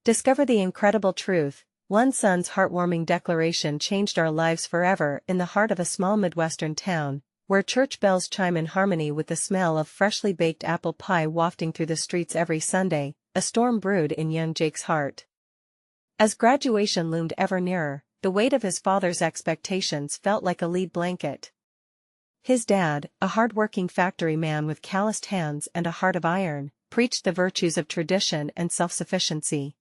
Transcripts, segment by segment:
Discover the incredible truth. One son's heartwarming declaration changed our lives forever. In the heart of a small Midwestern town, where church bells chime in harmony with the smell of freshly baked apple pie wafting through the streets every Sunday, a storm brewed in young Jake's heart. As graduation loomed ever nearer, the weight of his father's expectations felt like a lead blanket. His dad, a hard-working factory man with calloused hands and a heart of iron, preached the virtues of tradition and self-sufficiency.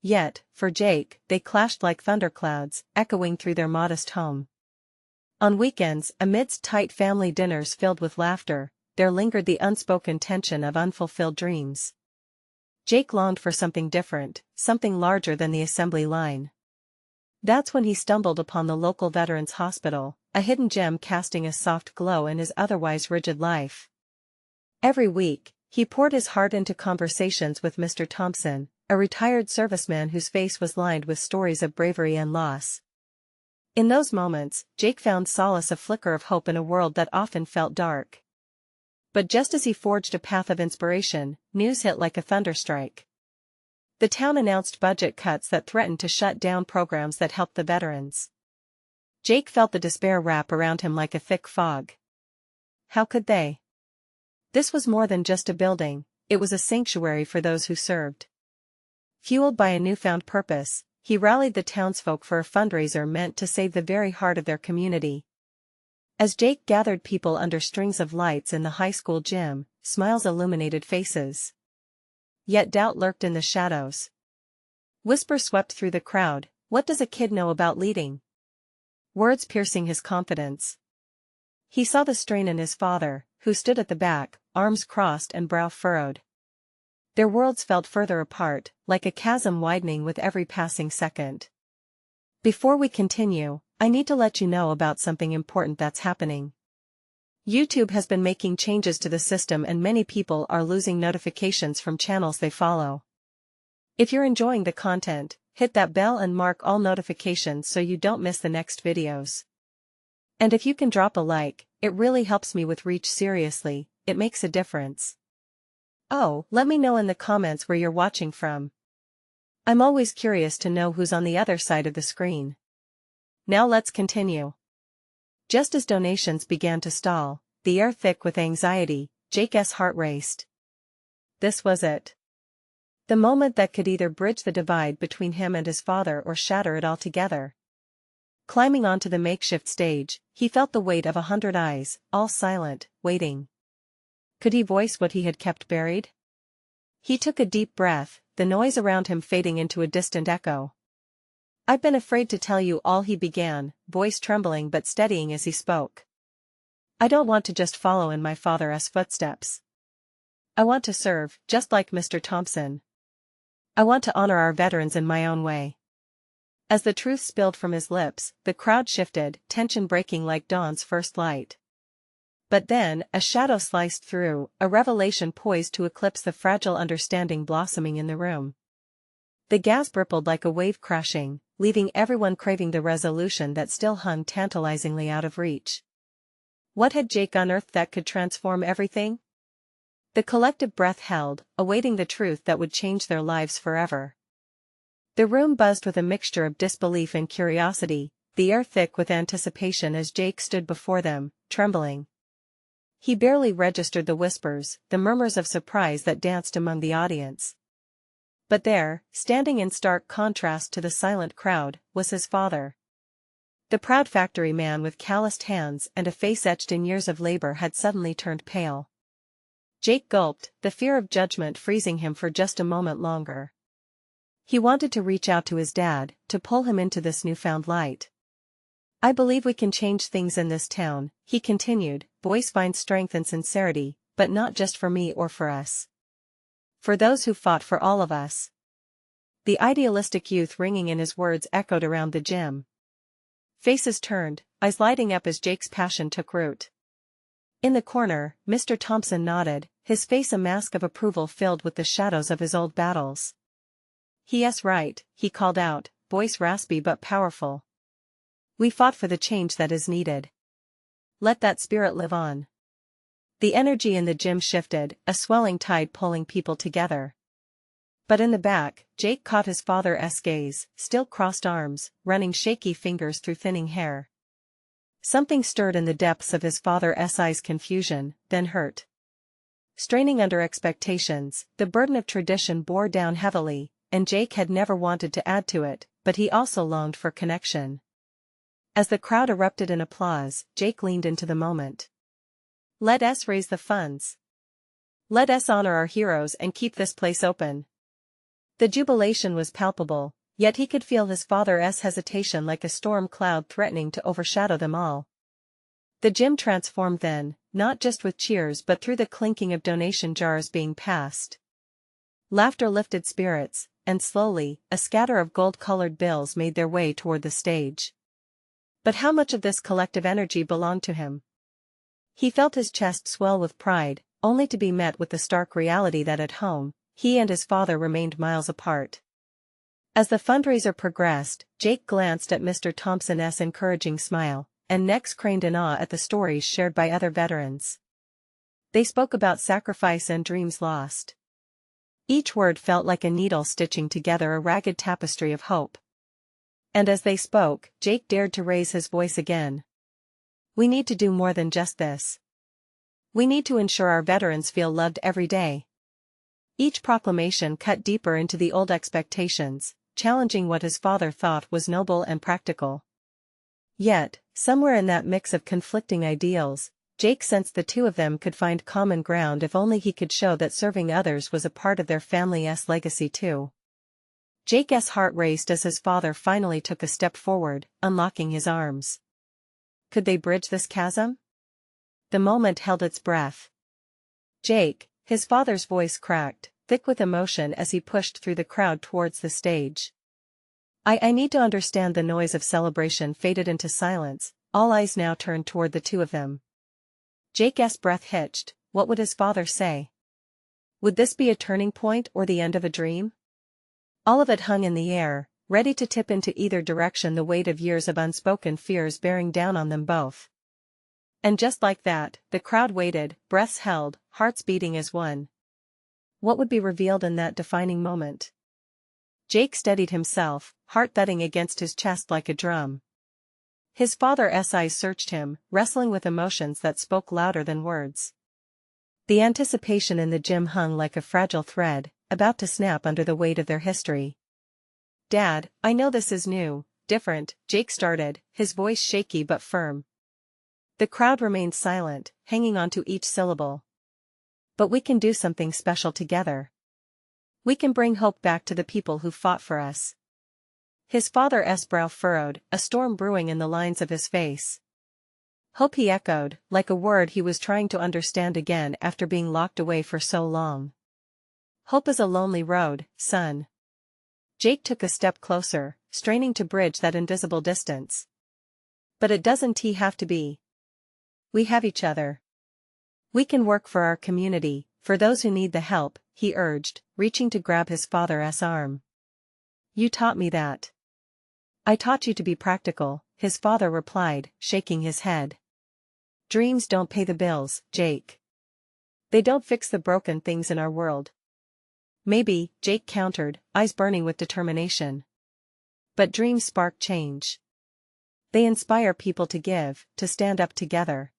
Yet, for Jake, they clashed like thunderclouds, echoing through their modest home. On weekends, amidst tight family dinners filled with laughter, there lingered the unspoken tension of unfulfilled dreams. Jake longed for something different, something larger than the assembly line. That's when he stumbled upon the local veterans' hospital, a hidden gem casting a soft glow in his otherwise rigid life. Every week, he poured his heart into conversations with Mr. Thompson, a retired serviceman whose face was lined with stories of bravery and loss. In those moments, Jake found solace, a flicker of hope in a world that often felt dark. But just as he forged a path of inspiration, news hit like a thunderstrike. The town announced budget cuts that threatened to shut down programs that helped the veterans. Jake felt the despair wrap around him like a thick fog. How could they? This was more than just a building, it was a sanctuary for those who served. Fueled by a newfound purpose, he rallied the townsfolk for a fundraiser meant to save the very heart of their community. As Jake gathered people under strings of lights in the high school gym, smiles illuminated faces. Yet doubt lurked in the shadows. Whispers swept through the crowd, "What does a kid know about leading?" Words piercing his confidence. He saw the strain in his father, who stood at the back, arms crossed and brow furrowed. Their worlds felt further apart, like a chasm widening with every passing second. Before we continue, I need to let you know about something important that's happening. YouTube has been making changes to the system and many people are losing notifications from channels they follow. If you're enjoying the content, hit that bell and mark all notifications so you don't miss the next videos. And if you can drop a like, it really helps me with reach. Seriously, it makes a difference. Oh, let me know in the comments where you're watching from. I'm always curious to know who's on the other side of the screen. Now let's continue. Just as donations began to stall, the air thick with anxiety, Jake's heart raced. This was it. The moment that could either bridge the divide between him and his father or shatter it altogether. Climbing onto the makeshift stage, he felt the weight of 100 eyes, all silent, waiting. Could he voice what he had kept buried? He took a deep breath, the noise around him fading into a distant echo. "I've been afraid to tell you all," he began, voice trembling but steadying as he spoke. "I don't want to just follow in my father's footsteps. I want to serve, just like Mr. Thompson. I want to honor our veterans in my own way." As the truth spilled from his lips, the crowd shifted, tension breaking like dawn's first light. But then, a shadow sliced through, a revelation poised to eclipse the fragile understanding blossoming in the room. The gasp rippled like a wave crashing, leaving everyone craving the resolution that still hung tantalizingly out of reach. What had Jake unearthed that could transform everything? The collective breath held, awaiting the truth that would change their lives forever. The room buzzed with a mixture of disbelief and curiosity, the air thick with anticipation as Jake stood before them, trembling. He barely registered the whispers, the murmurs of surprise that danced among the audience. But there, standing in stark contrast to the silent crowd, was his father. The proud factory man with calloused hands and a face etched in years of labor had suddenly turned pale. Jake gulped, the fear of judgment freezing him for just a moment longer. He wanted to reach out to his dad, to pull him into this newfound light. "I believe we can change things in this town," he continued, voice finds strength and sincerity, "but not just for me or for us. For those who fought for all of us." The idealistic youth ringing in his words echoed around the gym. Faces turned, eyes lighting up as Jake's passion took root. In the corner, Mr. Thompson nodded, his face a mask of approval filled with the shadows of his old battles. "Yes, right," he called out, voice raspy but powerful. "We fought for the change that is needed. Let that spirit live on." The energy in the gym shifted, a swelling tide pulling people together. But in the back, Jake caught his father's gaze, still crossed arms, running shaky fingers through thinning hair. Something stirred in the depths of his father's eyes, confusion, then hurt. Straining under expectations, the burden of tradition bore down heavily, and Jake had never wanted to add to it, but he also longed for connection. As the crowd erupted in applause, Jake leaned into the moment. "Let us raise the funds. Let us honor our heroes and keep this place open." The jubilation was palpable, yet he could feel his father's hesitation like a storm cloud threatening to overshadow them all. The gym transformed then, not just with cheers but through the clinking of donation jars being passed. Laughter lifted spirits, and slowly, a scatter of gold-colored bills made their way toward the stage. But how much of this collective energy belonged to him? He felt his chest swell with pride, only to be met with the stark reality that at home, he and his father remained miles apart. As the fundraiser progressed, Jake glanced at Mr. Thompson's encouraging smile, and necks craned in awe at the stories shared by other veterans. They spoke about sacrifice and dreams lost. Each word felt like a needle stitching together a ragged tapestry of hope. And as they spoke, Jake dared to raise his voice again. "We need to do more than just this. We need to ensure our veterans feel loved every day." Each proclamation cut deeper into the old expectations, challenging what his father thought was noble and practical. Yet, somewhere in that mix of conflicting ideals, Jake sensed the two of them could find common ground if only he could show that serving others was a part of their family's legacy too. Jake's heart raced as his father finally took a step forward, unlocking his arms. Could they bridge this chasm? The moment held its breath. "Jake," his father's voice cracked, thick with emotion as he pushed through the crowd towards the stage. I need to understand." The noise of celebration faded into silence, all eyes now turned toward the two of them. Jake's breath hitched. What would his father say? Would this be a turning point or the end of a dream? All of it hung in the air, ready to tip into either direction, the weight of years of unspoken fears bearing down on them both. And just like that, the crowd waited, breaths held, hearts beating as one. What would be revealed in that defining moment? Jake steadied himself, heart thudding against his chest like a drum. His father's eyes searched him, wrestling with emotions that spoke louder than words. The anticipation in the gym hung like a fragile thread, about to snap under the weight of their history. "Dad, I know this is new, different," Jake started, his voice shaky but firm. The crowd remained silent, hanging on to each syllable. "But we can do something special together. We can bring hope back to the people who fought for us." His father's brow furrowed, a storm brewing in the lines of his face. "Hope," he echoed, like a word he was trying to understand again after being locked away for so long. "Hope is a lonely road, son." Jake took a step closer, straining to bridge that invisible distance. "But it doesn't have to be. We have each other. We can work for our community, for those who need the help," he urged, reaching to grab his father's arm. "You taught me that." "I taught you to be practical," his father replied, shaking his head. "Dreams don't pay the bills, Jake. They don't fix the broken things in our world." "Maybe," Jake countered, eyes burning with determination. "But dreams spark change. They inspire people to give, to stand up together.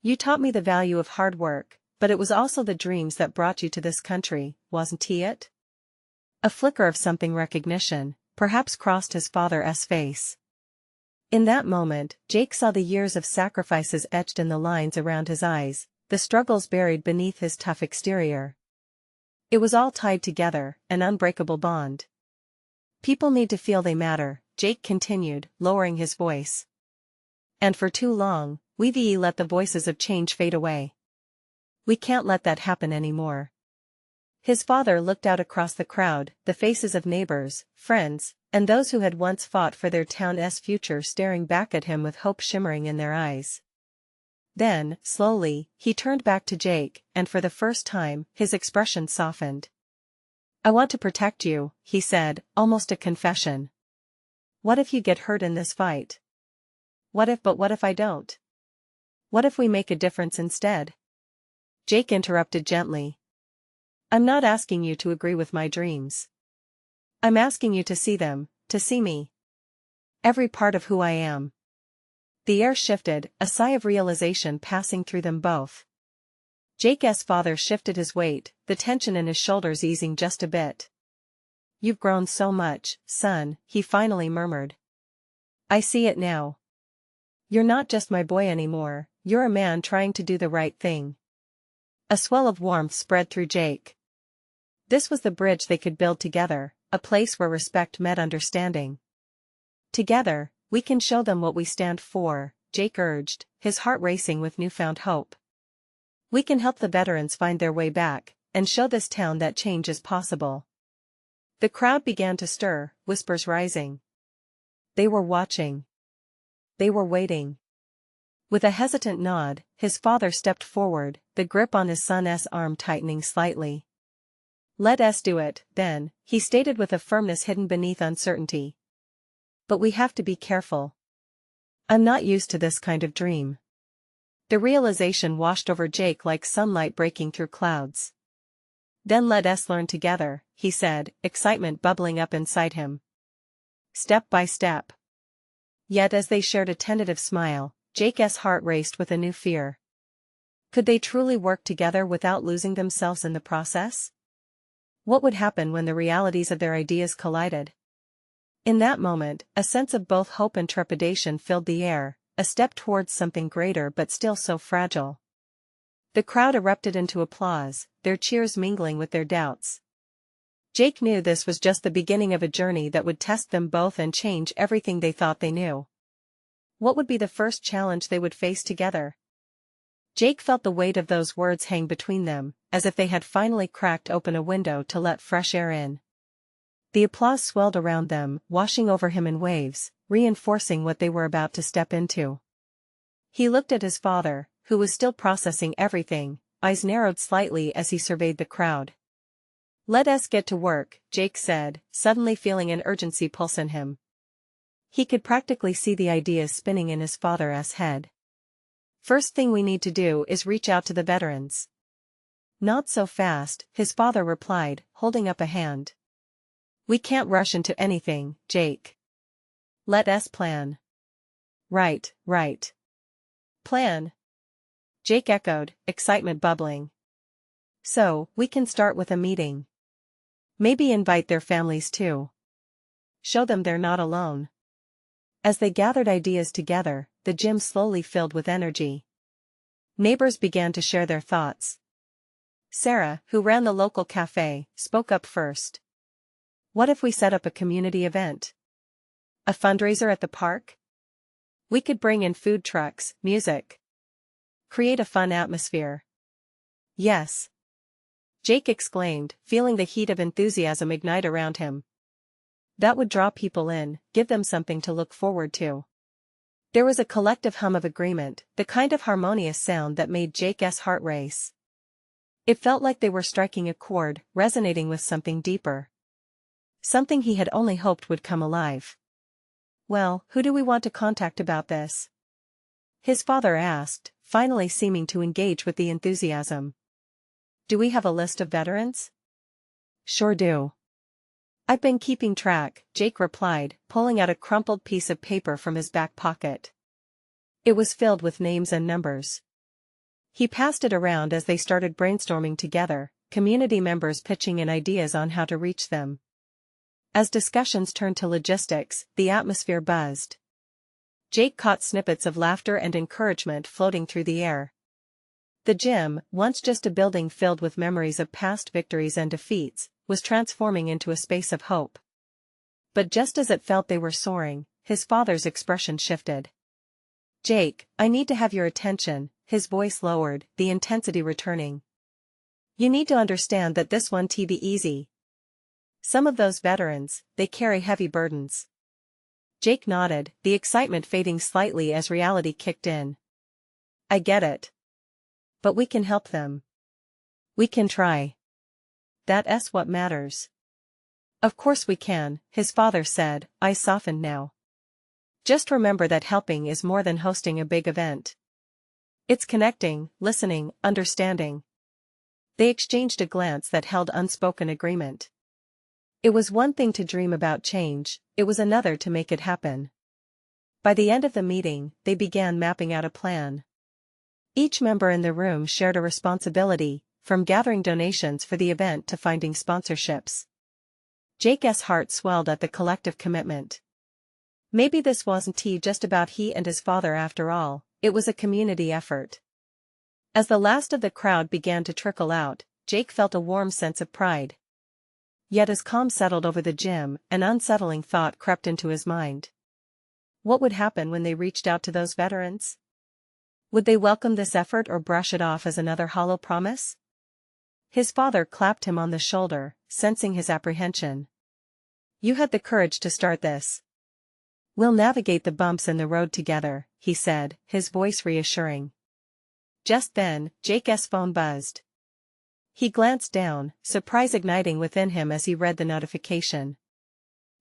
You taught me the value of hard work, but it was also the dreams that brought you to this country, wasn't it?" A flicker of something recognition, perhaps, crossed his father's face. In that moment, Jake saw the years of sacrifices etched in the lines around his eyes, the struggles buried beneath his tough exterior. It was all tied together, an unbreakable bond. "People need to feel they matter," Jake continued, lowering his voice. "And for too long, we've let the voices of change fade away. We can't let that happen anymore." His father looked out across the crowd, the faces of neighbors, friends, and those who had once fought for their town's future staring back at him with hope shimmering in their eyes. Then, slowly, he turned back to Jake, and for the first time, his expression softened. "I want to protect you," he said, almost a confession. "What if you get hurt in this fight? But what if I don't? What if we make a difference instead?" Jake interrupted gently. I'm not asking you to agree with my dreams. I'm asking you to see them, to see me. Every part of who I am. The air shifted, a sigh of realization passing through them both. Jake's father shifted his weight, the tension in his shoulders easing just a bit. You've grown so much, son, he finally murmured. I see it now. You're not just my boy anymore, you're a man trying to do the right thing. A swell of warmth spread through Jake. This was the bridge they could build together, a place where respect met understanding. Together, we can show them what we stand for, Jake urged, his heart racing with newfound hope. We can help the veterans find their way back, and show this town that change is possible. The crowd began to stir, whispers rising. They were watching. They were waiting. With a hesitant nod, his father stepped forward, the grip on his son's arm tightening slightly. Let us do it, then, he stated with a firmness hidden beneath uncertainty. But we have to be careful. I'm not used to this kind of dream. The realization washed over Jake like sunlight breaking through clouds. Then let us learn together, he said, excitement bubbling up inside him. Step by step. Yet as they shared a tentative smile, Jake's heart raced with a new fear. Could they truly work together without losing themselves in the process? What would happen when the realities of their ideas collided? In that moment, a sense of both hope and trepidation filled the air, a step towards something greater but still so fragile. The crowd erupted into applause, their cheers mingling with their doubts. Jake knew this was just the beginning of a journey that would test them both and change everything they thought they knew. What would be the first challenge they would face together? Jake felt the weight of those words hang between them, as if they had finally cracked open a window to let fresh air in. The applause swelled around them, washing over him in waves, reinforcing what they were about to step into. He looked at his father, who was still processing everything, eyes narrowed slightly as he surveyed the crowd. Let us get to work, Jake said, suddenly feeling an urgency pulse in him. He could practically see the ideas spinning in his father's head. First thing we need to do is reach out to the veterans. Not so fast, his father replied, holding up a hand. We can't rush into anything, Jake. Let us plan. Right. Plan. Jake echoed, excitement bubbling. So, we can start with a meeting. Maybe invite their families too. Show them they're not alone. As they gathered ideas together, the gym slowly filled with energy. Neighbors began to share their thoughts. Sarah, who ran the local cafe, spoke up first. What if we set up a community event? A fundraiser at the park? We could bring in food trucks, music. Create a fun atmosphere. Yes. Jake exclaimed, feeling the heat of enthusiasm ignite around him. That would draw people in, give them something to look forward to. There was a collective hum of agreement, the kind of harmonious sound that made Jake's heart race. It felt like they were striking a chord, resonating with something deeper. Something he had only hoped would come alive. Well, who do we want to contact about this? His father asked, finally seeming to engage with the enthusiasm. Do we have a list of veterans? Sure do. I've been keeping track, Jake replied, pulling out a crumpled piece of paper from his back pocket. It was filled with names and numbers. He passed it around as they started brainstorming together, community members pitching in ideas on how to reach them. As discussions turned to logistics, the atmosphere buzzed. Jake caught snippets of laughter and encouragement floating through the air. The gym, once just a building filled with memories of past victories and defeats, was transforming into a space of hope. But just as it felt they were soaring, his father's expression shifted. Jake, I need to have your attention, his voice lowered, the intensity returning. You need to understand that this won't be easy. Some of those veterans, they carry heavy burdens. Jake nodded, the excitement fading slightly as reality kicked in. I get it. But we can help them. We can try. That's what matters. Of course we can, his father said, eyes softened now. Just remember that helping is more than hosting a big event. It's connecting, listening, understanding. They exchanged a glance that held unspoken agreement. It was one thing to dream about change, it was another to make it happen. By the end of the meeting, they began mapping out a plan. Each member in the room shared a responsibility, from gathering donations for the event to finding sponsorships. Jake's heart swelled at the collective commitment. Maybe this wasn't just about he and his father after all, it was a community effort. As the last of the crowd began to trickle out, Jake felt a warm sense of pride. Yet as calm settled over the gym, an unsettling thought crept into his mind. What would happen when they reached out to those veterans? Would they welcome this effort or brush it off as another hollow promise? His father clapped him on the shoulder, sensing his apprehension. You had the courage to start this. We'll navigate the bumps in the road together, he said, his voice reassuring. Just then, Jake's phone buzzed. He glanced down, surprise igniting within him as he read the notification.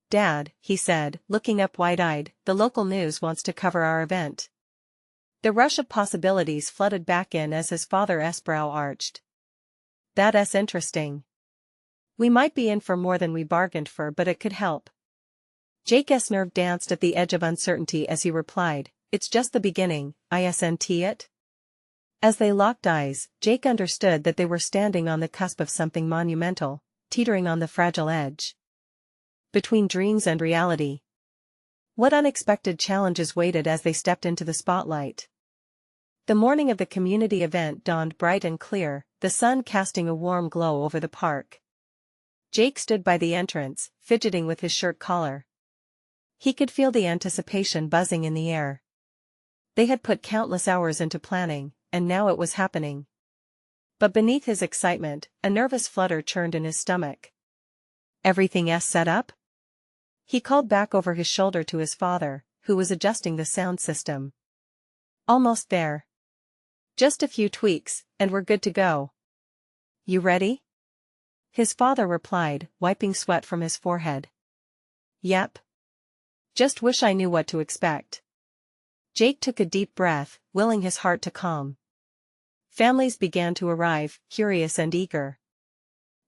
Dad, he said, looking up wide-eyed, the local news wants to cover our event. The rush of possibilities flooded back in as his father's brow arched. That's interesting. We might be in for more than we bargained for, but it could help. Jake's nerve danced at the edge of uncertainty as he replied, it's just the beginning, isn't it? As they locked eyes, Jake understood that they were standing on the cusp of something monumental, teetering on the fragile edge. Between dreams and reality. What unexpected challenges waited as they stepped into the spotlight? The morning of the community event dawned bright and clear, the sun casting a warm glow over the park. Jake stood by the entrance, fidgeting with his shirt collar. He could feel the anticipation buzzing in the air. They had put countless hours into planning, and now it was happening. But beneath his excitement, a nervous flutter churned in his stomach. Everything set up? He called back over his shoulder to his father, who was adjusting the sound system. Almost there. Just a few tweaks, and we're good to go. You ready? His father replied, wiping sweat from his forehead. Yep. Just wish I knew what to expect. Jake took a deep breath, willing his heart to calm. Families began to arrive, curious and eager.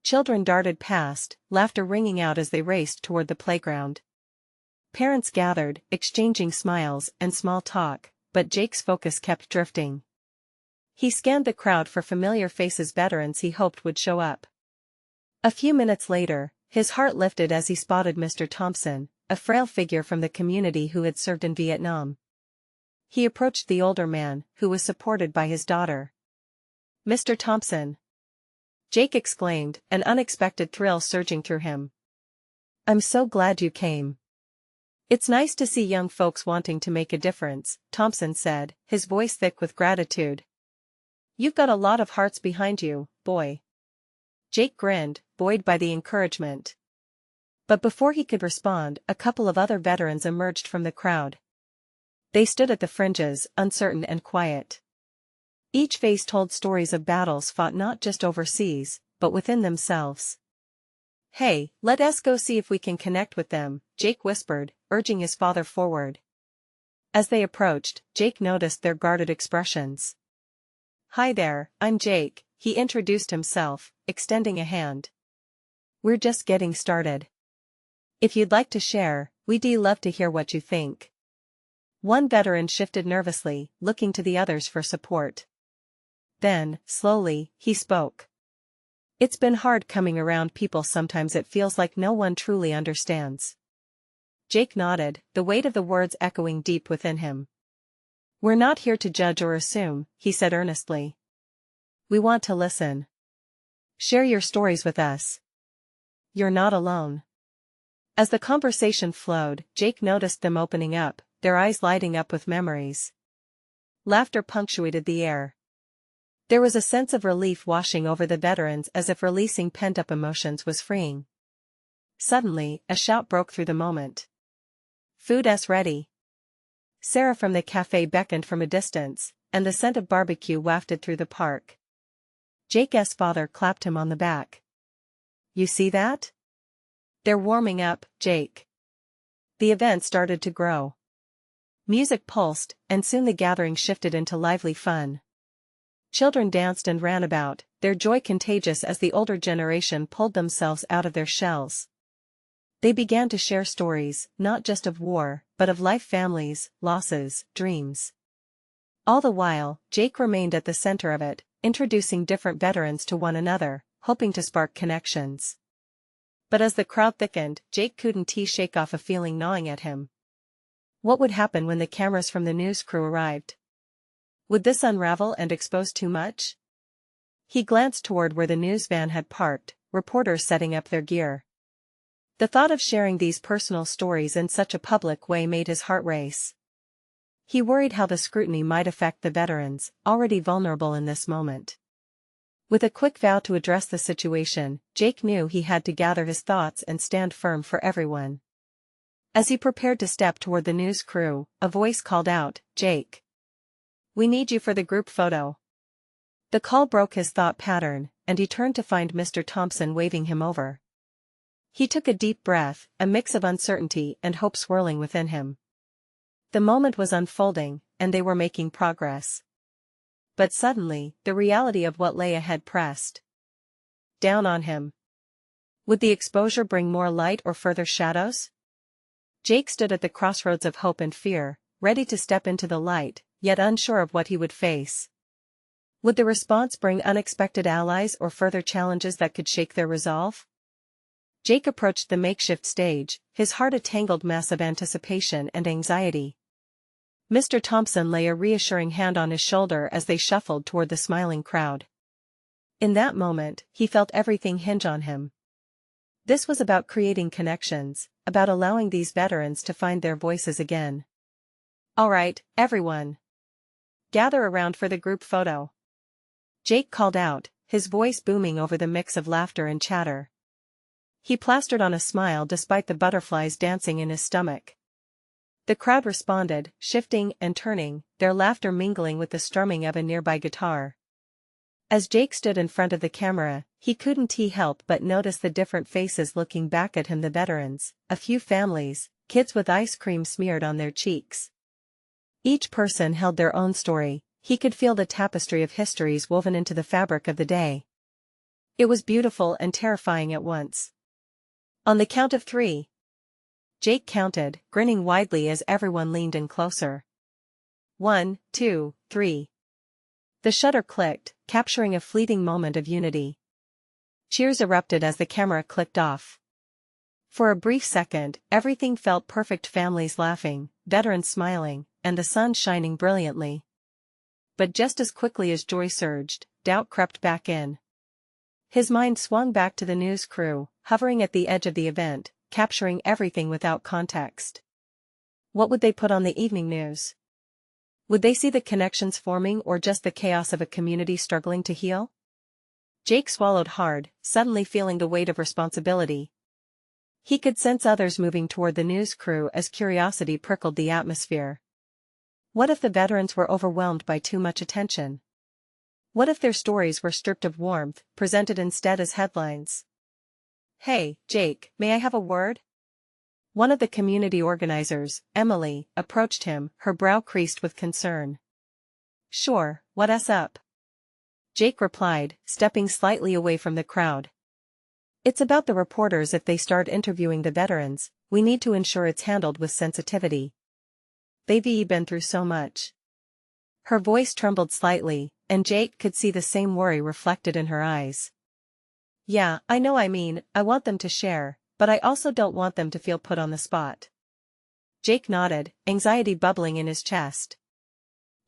Children darted past, laughter ringing out as they raced toward the playground. Parents gathered, exchanging smiles and small talk, but Jake's focus kept drifting. He scanned the crowd for familiar faces, veterans he hoped would show up. A few minutes later, his heart lifted as he spotted Mr. Thompson, a frail figure from the community who had served in Vietnam. He approached the older man, who was supported by his daughter. Mr. Thompson! Jake exclaimed, an unexpected thrill surging through him. I'm so glad you came. It's nice to see young folks wanting to make a difference, Thompson said, his voice thick with gratitude. You've got a lot of hearts behind you, boy. Jake grinned, buoyed by the encouragement. But before he could respond, a couple of other veterans emerged from the crowd. They stood at the fringes, uncertain and quiet. Each face told stories of battles fought not just overseas, but within themselves. Hey, let us go see if we can connect with them, Jake whispered, urging his father forward. As they approached, Jake noticed their guarded expressions. Hi there, I'm Jake, he introduced himself, extending a hand. We're just getting started. If you'd like to share, we'd love to hear what you think. One veteran shifted nervously, looking to the others for support. Then, slowly, he spoke. It's been hard coming around people, sometimes it feels like no one truly understands. Jake nodded, the weight of the words echoing deep within him. We're not here to judge or assume, he said earnestly. We want to listen. Share your stories with us. You're not alone. As the conversation flowed, Jake noticed them opening up, their eyes lighting up with memories. Laughter punctuated the air. There was a sense of relief washing over the veterans, as if releasing pent-up emotions was freeing. Suddenly, a shout broke through the moment. Food's ready. Sarah from the cafe beckoned from a distance, and the scent of barbecue wafted through the park. Jake's father clapped him on the back. You see that? They're warming up, Jake. The event started to grow. Music pulsed, and soon the gathering shifted into lively fun. Children danced and ran about, their joy contagious as the older generation pulled themselves out of their shells. They began to share stories, not just of war, but of life, families, losses, dreams. All the while, Jake remained at the center of it, introducing different veterans to one another, hoping to spark connections. But as the crowd thickened, Jake couldn't shake off a feeling gnawing at him. What would happen when the cameras from the news crew arrived? Would this unravel and expose too much? He glanced toward where the news van had parked, reporters setting up their gear. The thought of sharing these personal stories in such a public way made his heart race. He worried how the scrutiny might affect the veterans, already vulnerable in this moment. With a quick vow to address the situation, Jake knew he had to gather his thoughts and stand firm for everyone. As he prepared to step toward the news crew, a voice called out, "Jake. We need you for the group photo." The call broke his thought pattern, and he turned to find Mr. Thompson waving him over. He took a deep breath, a mix of uncertainty and hope swirling within him. The moment was unfolding, and they were making progress. But suddenly, the reality of what lay ahead pressed down on him. Would the exposure bring more light or further shadows? Jake stood at the crossroads of hope and fear, ready to step into the light, yet unsure of what he would face. Would the response bring unexpected allies or further challenges that could shake their resolve? Jake approached the makeshift stage, his heart a tangled mess of anticipation and anxiety. Mr. Thompson lay a reassuring hand on his shoulder as they shuffled toward the smiling crowd. In that moment, he felt everything hinge on him. This was about creating connections, about allowing these veterans to find their voices again. "All right, everyone. Gather around for the group photo," Jake called out, his voice booming over the mix of laughter and chatter. He plastered on a smile despite the butterflies dancing in his stomach. The crowd responded, shifting and turning, their laughter mingling with the strumming of a nearby guitar. As Jake stood in front of the camera, he couldn't help but notice the different faces looking back at him, the veterans, a few families, kids with ice cream smeared on their cheeks. Each person held their own story. He could feel the tapestry of histories woven into the fabric of the day. It was beautiful and terrifying at once. On the count of 3. Jake counted, grinning widely as everyone leaned in closer. 1, 2, 3. The shutter clicked, capturing a fleeting moment of unity. Cheers erupted as the camera clicked off. For a brief second, everything felt perfect, families laughing, veterans smiling, and the sun shining brilliantly. But just as quickly as joy surged, doubt crept back in. His mind swung back to the news crew, hovering at the edge of the event, capturing everything without context. What would they put on the evening news? Would they see the connections forming or just the chaos of a community struggling to heal? Jake swallowed hard, suddenly feeling the weight of responsibility. He could sense others moving toward the news crew as curiosity prickled the atmosphere. What if the veterans were overwhelmed by too much attention? What if their stories were stripped of warmth, presented instead as headlines? "Hey, Jake, may I have a word?" One of the community organizers, Emily, approached him, her brow creased with concern. "Sure, what's up?" Jake replied, stepping slightly away from the crowd. "It's about the reporters. If they start interviewing the veterans, we need to ensure it's handled with sensitivity. They've been through so much." Her voice trembled slightly, and Jake could see the same worry reflected in her eyes. "Yeah, I know. I want them to share, but I also don't want them to feel put on the spot." Jake nodded, anxiety bubbling in his chest.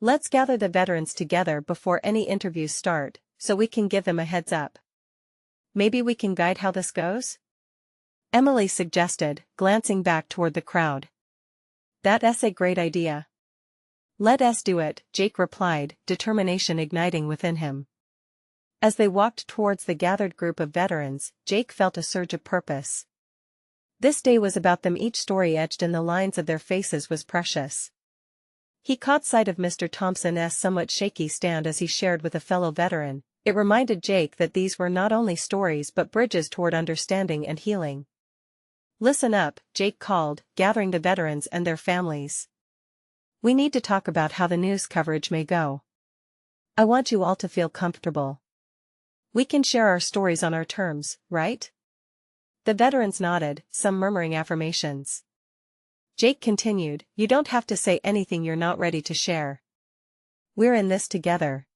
"Let's gather the veterans together before any interviews start, so we can give them a heads up. Maybe we can guide how this goes?" Emily suggested, glancing back toward the crowd. "That's a great idea." "Let us do it," Jake replied, determination igniting within him. As they walked towards the gathered group of veterans, Jake felt a surge of purpose. This day was about them. Each story etched in the lines of their faces was precious. He caught sight of Mr. Thompson's somewhat shaky stand as he shared with a fellow veteran. It reminded Jake that these were not only stories but bridges toward understanding and healing. "Listen up," Jake called, gathering the veterans and their families. "We need to talk about how the news coverage may go. I want you all to feel comfortable. We can share our stories on our terms, right? The veterans nodded, some murmuring affirmations. Jake continued, you don't have to say anything you're not ready to share. We're in this together.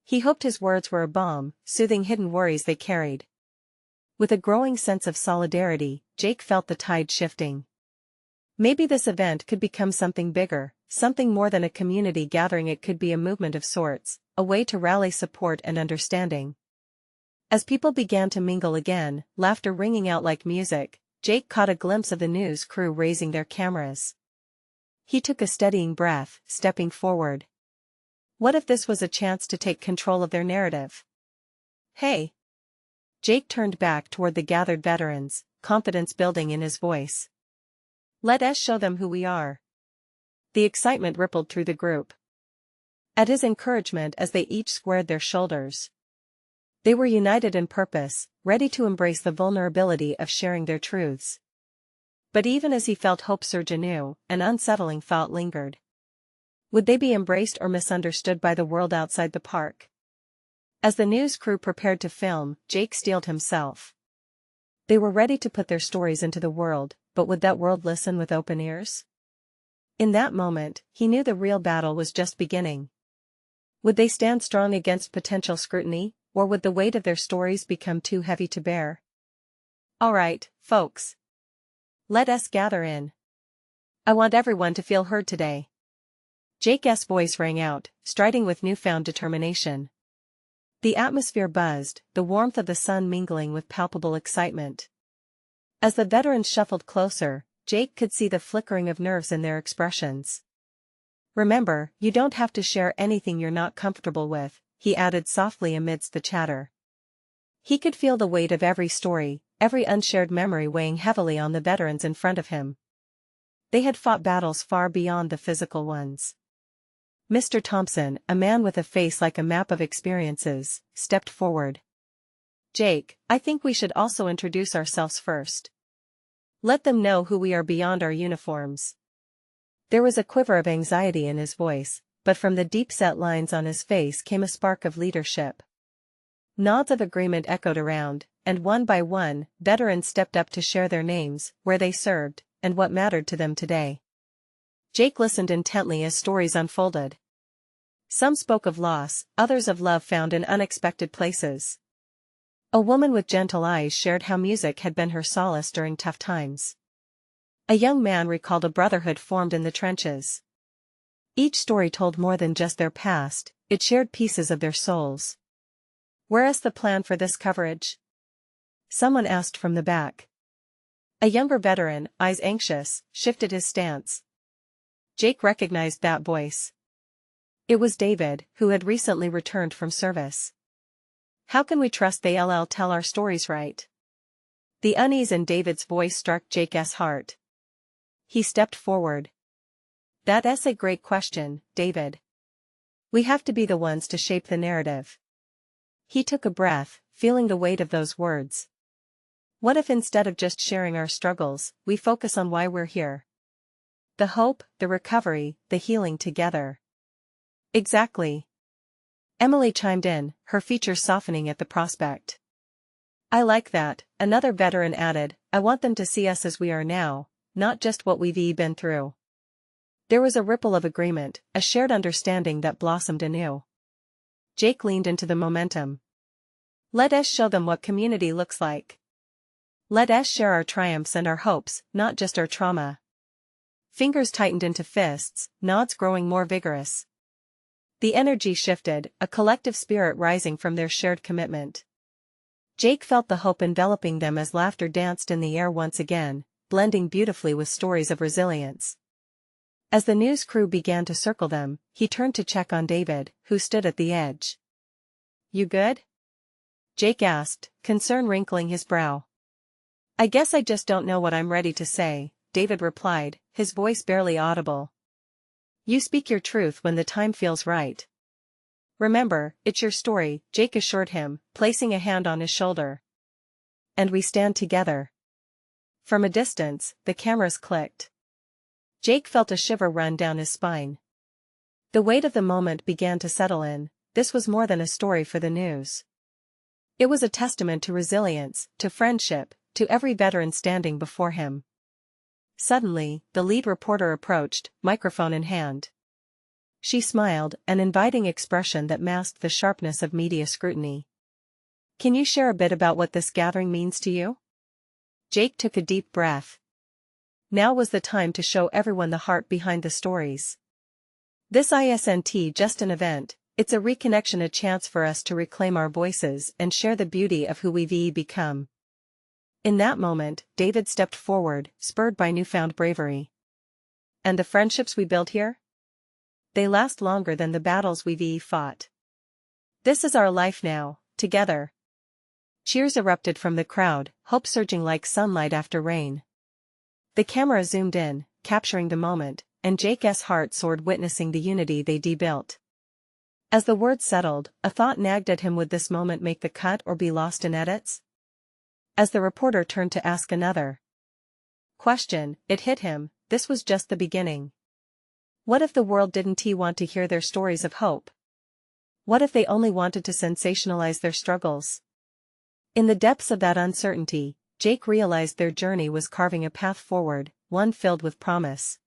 He hoped his words were a balm, soothing hidden worries they carried. With a growing sense of solidarity, Jake felt the tide shifting. Maybe this event could become something bigger, something more than a community gathering. It could be a movement of sorts, a way to rally support and understanding. As people began to mingle again, laughter ringing out like music, Jake caught a glimpse of the news crew raising their cameras. He took a steadying breath, stepping forward. What if this was a chance to take control of their narrative? Hey! Jake turned back toward the gathered veterans, confidence building in his voice. Let us show them who we are. The excitement rippled through the group. At his encouragement, as they each squared their shoulders, they were united in purpose, ready to embrace the vulnerability of sharing their truths. But even as he felt hope surge anew, an unsettling thought lingered. Would they be embraced or misunderstood by the world outside the park? As the news crew prepared to film, Jake steeled himself. They were ready to put their stories into the world, but would that world listen with open ears? In that moment, he knew the real battle was just beginning. Would they stand strong against potential scrutiny, or would the weight of their stories become too heavy to bear? All right, folks. Let us gather in. I want everyone to feel heard today. Jake's voice rang out, striding with newfound determination. The atmosphere buzzed, the warmth of the sun mingling with palpable excitement. As the veterans shuffled closer, Jake could see the flickering of nerves in their expressions. Remember, you don't have to share anything you're not comfortable with, he added softly amidst the chatter. He could feel the weight of every story, every unshared memory weighing heavily on the veterans in front of him. They had fought battles far beyond the physical ones. Mr. Thompson, a man with a face like a map of experiences, stepped forward. Jake, I think we should also introduce ourselves first. Let them know who we are beyond our uniforms. There was a quiver of anxiety in his voice, but from the deep-set lines on his face came a spark of leadership. Nods of agreement echoed around, and one by one, veterans stepped up to share their names, where they served, and what mattered to them today. Jake listened intently as stories unfolded. Some spoke of loss, others of love found in unexpected places. A woman with gentle eyes shared how music had been her solace during tough times. A young man recalled a brotherhood formed in the trenches. Each story told more than just their past, it shared pieces of their souls. Where's the plan for this coverage? Someone asked from the back. A younger veteran, eyes anxious, shifted his stance. Jake recognized that voice. It was David, who had recently returned from service. How can we trust they'll tell our stories right? The unease in David's voice struck Jake's heart. He stepped forward. That's a great question, David. We have to be the ones to shape the narrative. He took a breath, feeling the weight of those words. What if instead of just sharing our struggles, we focus on why we're here? The hope, the recovery, the healing together. Exactly. Emily chimed in, her features softening at the prospect. I like that, another veteran added, I want them to see us as we are now, not just what we've been through. There was a ripple of agreement, a shared understanding that blossomed anew. Jake leaned into the momentum. Let us show them what community looks like. Let us share our triumphs and our hopes, not just our trauma. Fingers tightened into fists, nods growing more vigorous. The energy shifted, a collective spirit rising from their shared commitment. Jake felt the hope enveloping them as laughter danced in the air once again, blending beautifully with stories of resilience. As the news crew began to circle them, he turned to check on David, who stood at the edge. You good? Jake asked, concern wrinkling his brow. I guess I just don't know what I'm ready to say, David replied, his voice barely audible. You speak your truth when the time feels right. Remember, it's your story, Jake assured him, placing a hand on his shoulder. And we stand together. From a distance, the cameras clicked. Jake felt a shiver run down his spine. The weight of the moment began to settle in, this was more than a story for the news. It was a testament to resilience, to friendship, to every veteran standing before him. Suddenly, the lead reporter approached, microphone in hand. She smiled, an inviting expression that masked the sharpness of media scrutiny. "Can you share a bit about what this gathering means to you?" Jake took a deep breath. Now was the time to show everyone the heart behind the stories. "This isn't just an event, it's a reconnection, a chance for us to reclaim our voices and share the beauty of who we've become." In that moment, David stepped forward, spurred by newfound bravery. "And the friendships we build here? They last longer than the battles we've fought. This is our life now, together." Cheers erupted from the crowd, hope surging like sunlight after rain. The camera zoomed in, capturing the moment, and Jake's heart soared witnessing the unity they'd built. As the words settled, a thought nagged at him: would this moment make the cut or be lost in edits? As the reporter turned to ask another question, it hit him: this was just the beginning. What if the world didn't want to hear their stories of hope? What if they only wanted to sensationalize their struggles? In the depths of that uncertainty, Jake realized their journey was carving a path forward, one filled with promise.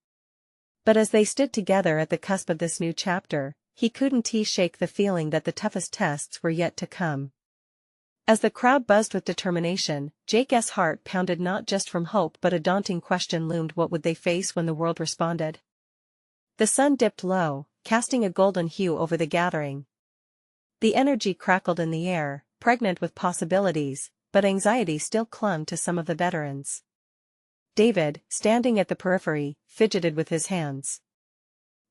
But as they stood together at the cusp of this new chapter, he couldn't shake the feeling that the toughest tests were yet to come. As the crowd buzzed with determination, Jake's heart pounded, not just from hope but a daunting question loomed: what would they face when the world responded? The sun dipped low, casting a golden hue over the gathering. The energy crackled in the air, pregnant with possibilities, but anxiety still clung to some of the veterans. David, standing at the periphery, fidgeted with his hands.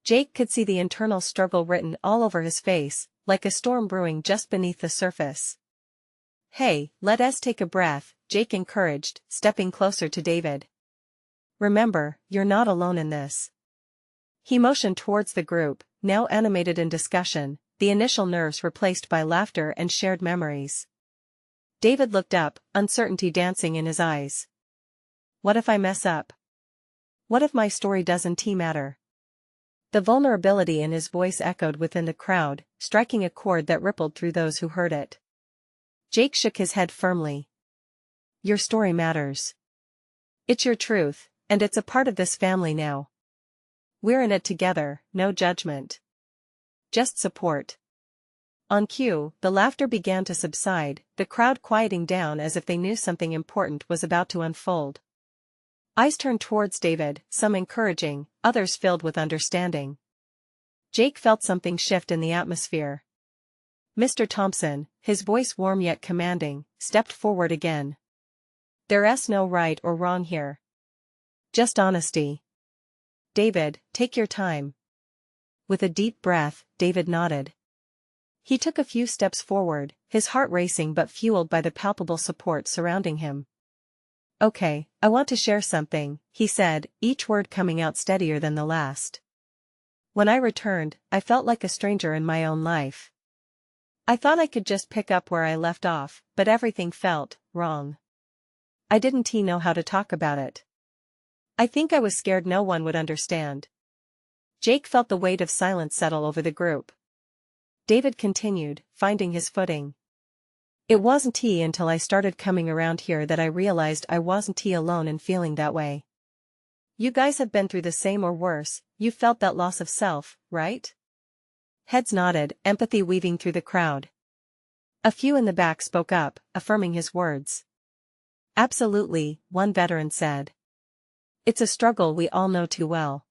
Jake could see the internal struggle written all over his face, like a storm brewing just beneath the surface. "Hey, let us take a breath," Jake encouraged, stepping closer to David. "Remember, you're not alone in this." He motioned towards the group, now animated in discussion, the initial nerves replaced by laughter and shared memories. David looked up, uncertainty dancing in his eyes. "What if I mess up? What if my story doesn't matter?" The vulnerability in his voice echoed within the crowd, striking a chord that rippled through those who heard it. Jake shook his head firmly. "Your story matters. It's your truth, and it's a part of this family now. We're in it together, no judgment. Just support." On cue, the laughter began to subside, the crowd quieting down as if they knew something important was about to unfold. Eyes turned towards David, some encouraging, others filled with understanding. Jake felt something shift in the atmosphere. Mr. Thompson, his voice warm yet commanding, stepped forward again. "There's no right or wrong here. Just honesty. David, take your time." With a deep breath, David nodded. He took a few steps forward, his heart racing but fueled by the palpable support surrounding him. "Okay, I want to share something," he said, each word coming out steadier than the last. "When I returned, I felt like a stranger in my own life. I thought I could just pick up where I left off, but everything felt wrong. I didn't know how to talk about it. I think I was scared no one would understand." Jake felt the weight of silence settle over the group. David continued, finding his footing. "It wasn't until I started coming around here that I realized I wasn't alone in feeling that way. You guys have been through the same or worse. You felt that loss of self, right?" Heads nodded, empathy weaving through the crowd. A few in the back spoke up, affirming his words. "Absolutely," one veteran said. "It's a struggle we all know too well."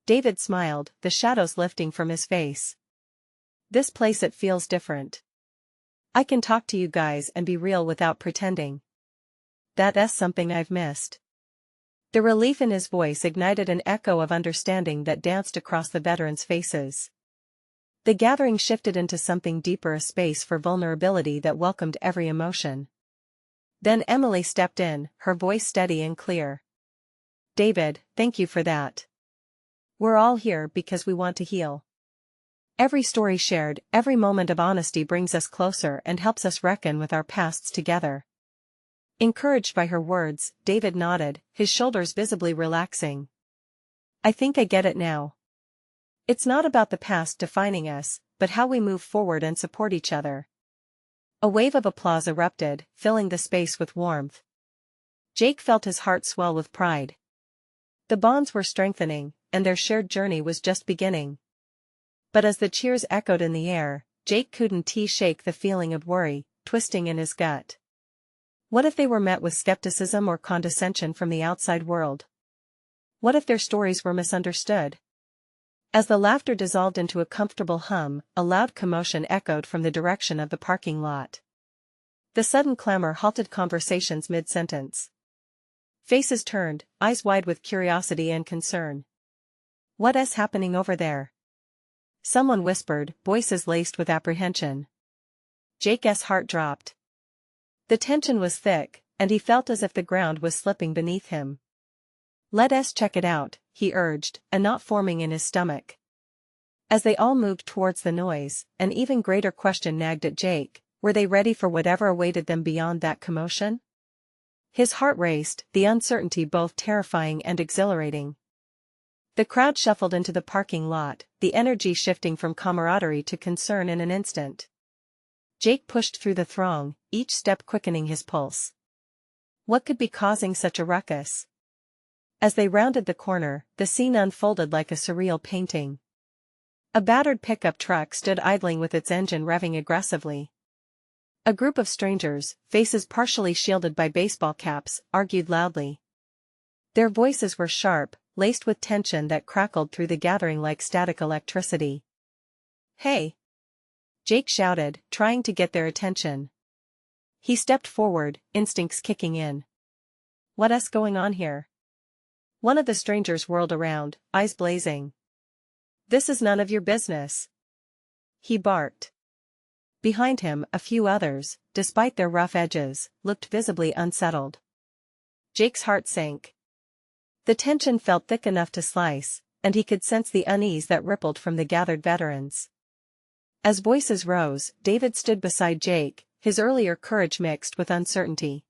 David smiled, the shadows lifting from his face. "This place, it feels different. I can talk to you guys and be real without pretending. That's something I've missed." The relief in his voice ignited an echo of understanding that danced across the veterans' faces. The gathering shifted into something deeper, a space for vulnerability that welcomed every emotion. Then Emily stepped in, her voice steady and clear. "David, thank you for that. We're all here because we want to heal. Every story shared, every moment of honesty brings us closer and helps us reckon with our pasts together." Encouraged by her words, David nodded, his shoulders visibly relaxing. "I think I get it now. It's not about the past defining us, but how we move forward and support each other." A wave of applause erupted, filling the space with warmth. Jake felt his heart swell with pride. The bonds were strengthening, and their shared journey was just beginning. But as the cheers echoed in the air, Jake couldn't shake the feeling of worry, twisting in his gut. What if they were met with skepticism or condescension from the outside world? What if their stories were misunderstood? As the laughter dissolved into a comfortable hum, a loud commotion echoed from the direction of the parking lot. The sudden clamor halted conversations mid-sentence. Faces turned, eyes wide with curiosity and concern. "What's happening over there?" someone whispered, voices laced with apprehension. Jake's heart dropped. The tension was thick, and he felt as if the ground was slipping beneath him. "Let's check it out," he urged, a knot forming in his stomach. As they all moved towards the noise, an even greater question nagged at Jake: were they ready for whatever awaited them beyond that commotion? His heart raced, the uncertainty both terrifying and exhilarating. The crowd shuffled into the parking lot, the energy shifting from camaraderie to concern in an instant. Jake pushed through the throng, each step quickening his pulse. What could be causing such a ruckus? As they rounded the corner, the scene unfolded like a surreal painting. A battered pickup truck stood idling with its engine revving aggressively. A group of strangers, faces partially shielded by baseball caps, argued loudly. Their voices were sharp, laced with tension that crackled through the gathering like static electricity. "Hey!" Jake shouted, trying to get their attention. He stepped forward, instincts kicking in. "What's going on here?" One of the strangers whirled around, eyes blazing. "This is none of your business," he barked. Behind him, a few others, despite their rough edges, looked visibly unsettled. Jake's heart sank. The tension felt thick enough to slice, and he could sense the unease that rippled from the gathered veterans. As voices rose, David stood beside Jake, his earlier courage mixed with uncertainty.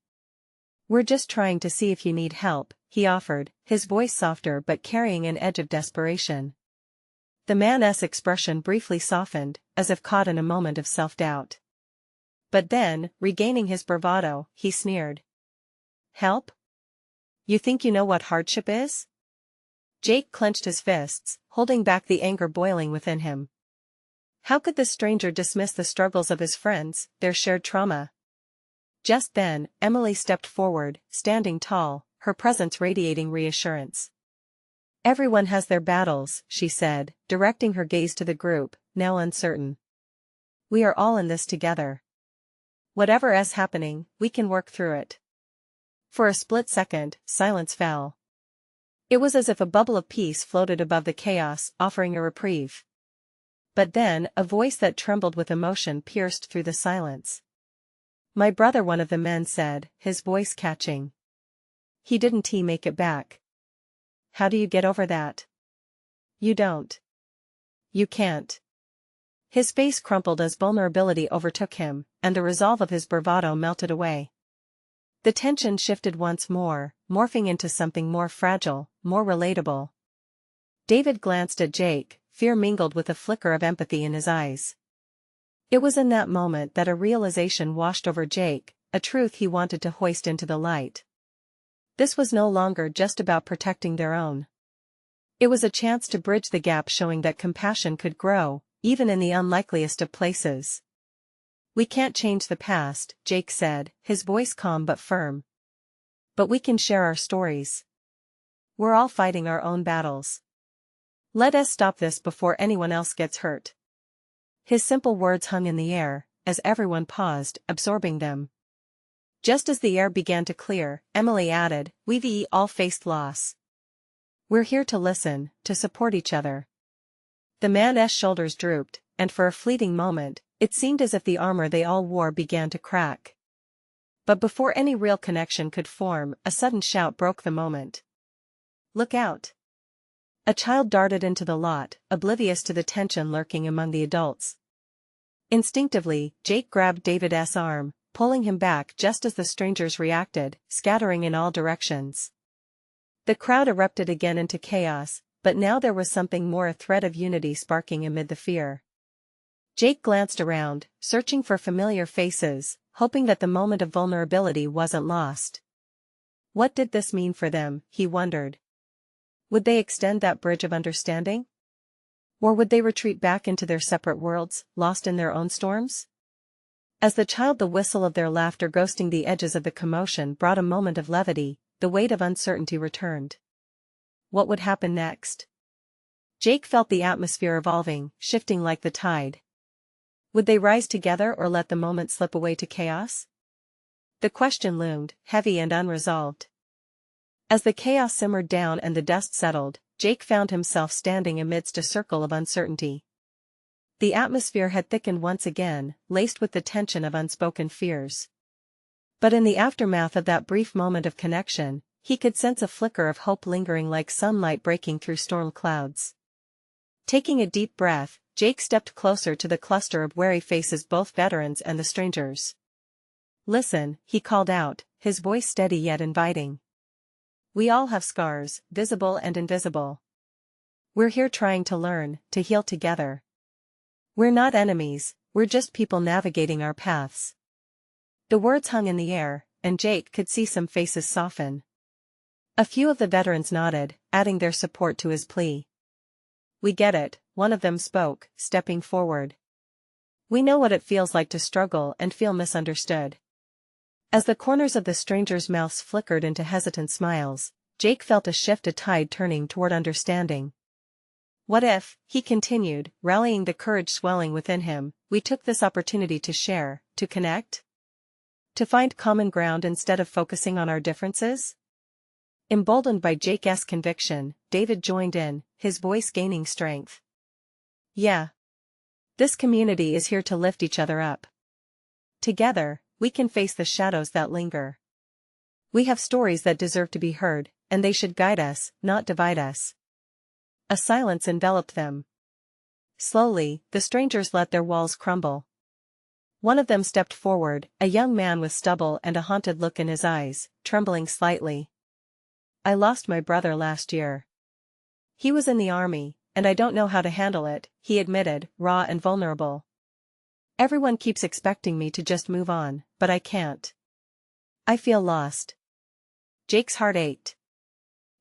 "We're just trying to see if you need help," he offered, his voice softer but carrying an edge of desperation. The man's expression briefly softened, as if caught in a moment of self-doubt. But then, regaining his bravado, he sneered. "Help? You think you know what hardship is?" Jake clenched his fists, holding back the anger boiling within him. How could the stranger dismiss the struggles of his friends, their shared trauma? Just then, Emily stepped forward, standing tall, her presence radiating reassurance. "Everyone has their battles," she said, directing her gaze to the group, now uncertain. "We are all in this together. Whatever's happening, we can work through it." For a split second, silence fell. It was as if a bubble of peace floated above the chaos, offering a reprieve. But then, a voice that trembled with emotion pierced through the silence. "My brother," one of the men said, his voice catching. "He didn't make it back." "How do you get over that?" "You don't. You can't." His face crumpled as vulnerability overtook him, and the resolve of his bravado melted away. The tension shifted once more, morphing into something more fragile, more relatable. David glanced at Jake, fear mingled with a flicker of empathy in his eyes. It was in that moment that a realization washed over Jake, a truth he wanted to hoist into the light. This was no longer just about protecting their own. It was a chance to bridge the gap, showing that compassion could grow, even in the unlikeliest of places. "We can't change the past," Jake said, his voice calm but firm. "But we can share our stories. We're all fighting our own battles. Let us stop this before anyone else gets hurt." His simple words hung in the air, as everyone paused, absorbing them. Just as the air began to clear, Emily added, "We've all faced loss. We're here to listen, to support each other." The man's shoulders drooped, and for a fleeting moment, it seemed as if the armor they all wore began to crack. But before any real connection could form, a sudden shout broke the moment. "Look out!" A child darted into the lot, oblivious to the tension lurking among the adults. Instinctively, Jake grabbed David's arm, pulling him back just as the strangers reacted, scattering in all directions. The crowd erupted again into chaos, but now there was something more, a thread of unity sparking amid the fear. Jake glanced around, searching for familiar faces, hoping that the moment of vulnerability wasn't lost. What did this mean for them, he wondered. Would they extend that bridge of understanding? Or would they retreat back into their separate worlds, lost in their own storms? As the whistle of their laughter ghosting the edges of the commotion brought a moment of levity, the weight of uncertainty returned. What would happen next? Jake felt the atmosphere evolving, shifting like the tide. Would they rise together or let the moment slip away to chaos? The question loomed, heavy and unresolved. As the chaos simmered down and the dust settled, Jake found himself standing amidst a circle of uncertainty. The atmosphere had thickened once again, laced with the tension of unspoken fears. But in the aftermath of that brief moment of connection, he could sense a flicker of hope lingering like sunlight breaking through storm clouds. Taking a deep breath, Jake stepped closer to the cluster of wary faces, both veterans and the strangers. "Listen," he called out, his voice steady yet inviting. "We all have scars, visible and invisible. We're here trying to learn, to heal together. We're not enemies, we're just people navigating our paths." The words hung in the air, and Jake could see some faces soften. A few of the veterans nodded, adding their support to his plea. "We get it," one of them spoke, stepping forward. "We know what it feels like to struggle and feel misunderstood." As the corners of the strangers' mouths flickered into hesitant smiles, Jake felt a shift, a tide turning toward understanding. "What if," he continued, rallying the courage swelling within him, "we took this opportunity to share, to connect? To find common ground instead of focusing on our differences?" Emboldened by Jake's conviction, David joined in, his voice gaining strength. "Yeah. This community is here to lift each other up. Together, we can face the shadows that linger. We have stories that deserve to be heard, and they should guide us, not divide us." A silence enveloped them. Slowly, the strangers let their walls crumble. One of them stepped forward, a young man with stubble and a haunted look in his eyes, trembling slightly. "I lost my brother last year. He was in the army, and I don't know how to handle it," he admitted, raw and vulnerable. "Everyone keeps expecting me to just move on, but I can't. I feel lost." Jake's heart ached.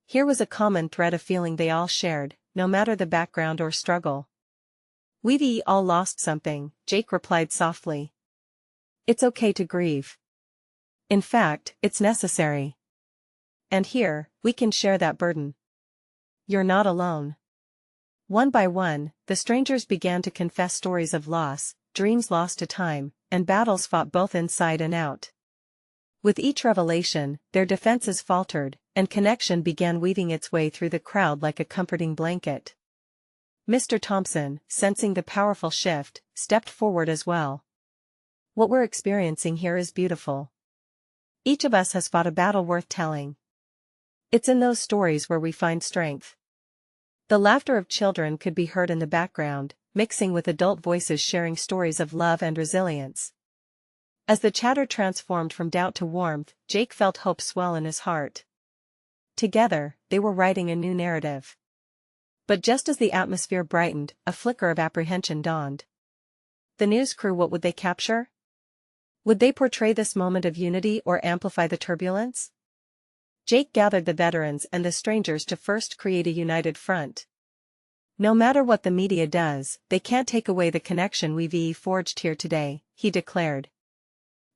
Here was a common thread of feeling they all shared, no matter the background or struggle. "We've all lost something," Jake replied softly. "It's okay to grieve. In fact, it's necessary. And here, we can share that burden. You're not alone." One by one, the strangers began to confess stories of loss, dreams lost to time, and battles fought both inside and out. With each revelation, their defenses faltered, and connection began weaving its way through the crowd like a comforting blanket. Mr. Thompson, sensing the powerful shift, stepped forward as well. "What we're experiencing here is beautiful. Each of us has fought a battle worth telling. It's in those stories where we find strength." The laughter of children could be heard in the background, mixing with adult voices sharing stories of love and resilience. As the chatter transformed from doubt to warmth, Jake felt hope swell in his heart. Together, they were writing a new narrative. But just as the atmosphere brightened, a flicker of apprehension dawned. The news crew, what would they capture? Would they portray this moment of unity or amplify the turbulence? Jake gathered the veterans and the strangers to first create a united front. "No matter what the media does, they can't take away the connection we've forged here today," he declared.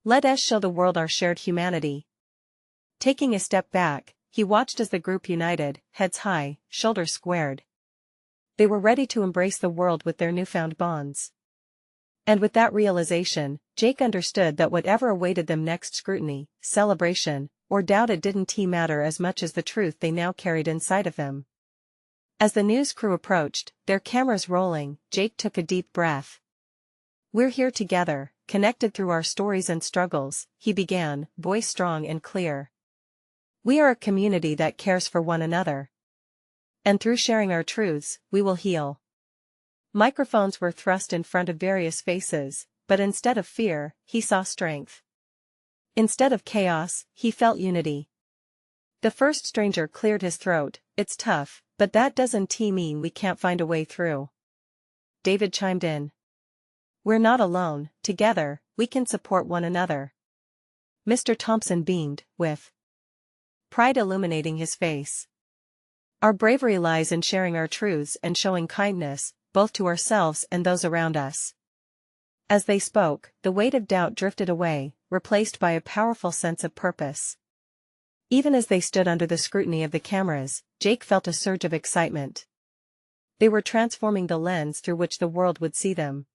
"Let us show the world our shared humanity." Taking a step back, he watched as the group united, heads high, shoulders squared. They were ready to embrace the world with their newfound bonds. And with that realization, Jake understood that whatever awaited them next, scrutiny, celebration, or doubt, it didn't matter as much as the truth they now carried inside of them. As the news crew approached, their cameras rolling, Jake took a deep breath. "We're here together, connected through our stories and struggles," he began, voice strong and clear. "We are a community that cares for one another. And through sharing our truths, we will heal." Microphones were thrust in front of various faces, but instead of fear, he saw strength. Instead of chaos, he felt unity. The first stranger cleared his throat. "It's tough, but that doesn't mean we can't find a way through." David chimed in. We're not alone, together, we can support one another. Mr. Thompson beamed, with pride illuminating his face. Our bravery lies in sharing our truths and showing kindness, both to ourselves and those around us. As they spoke, the weight of doubt drifted away, replaced by a powerful sense of purpose. Even as they stood under the scrutiny of the cameras, Jake felt a surge of excitement. They were transforming the lens through which the world would see them.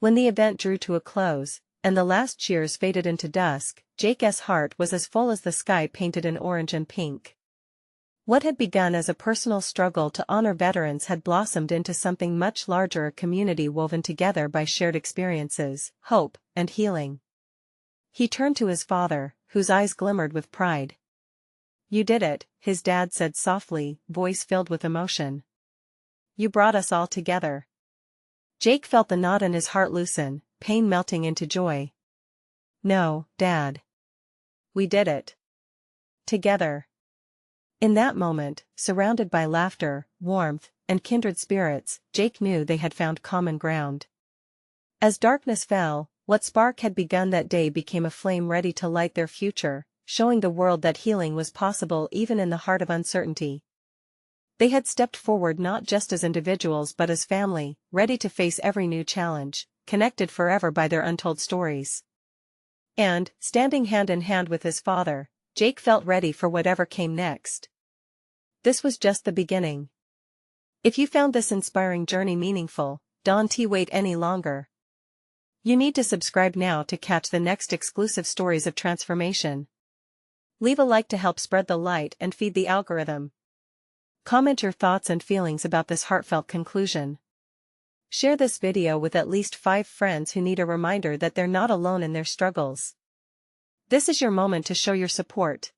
When the event drew to a close, and the last cheers faded into dusk, Jake's heart was as full as the sky painted in orange and pink. What had begun as a personal struggle to honor veterans had blossomed into something much larger, a community woven together by shared experiences, hope, and healing. He turned to his father, whose eyes glimmered with pride. "You did it," his dad said softly, voice filled with emotion. "You brought us all together." Jake felt the knot in his heart loosen, pain melting into joy. "No, Dad. We did it. Together." In that moment, surrounded by laughter, warmth, and kindred spirits, Jake knew they had found common ground. As darkness fell, what spark had begun that day became a flame ready to light their future, showing the world that healing was possible even in the heart of uncertainty. They had stepped forward not just as individuals but as family, ready to face every new challenge, connected forever by their untold stories. And, standing hand in hand with his father, Jake felt ready for whatever came next. This was just the beginning. If you found this inspiring journey meaningful, don't wait any longer. You need to subscribe now to catch the next exclusive stories of transformation. Leave a like to help spread the light and feed the algorithm. Comment your thoughts and feelings about this heartfelt conclusion. Share this video with at least 5 friends who need a reminder that they're not alone in their struggles. This is your moment to show your support.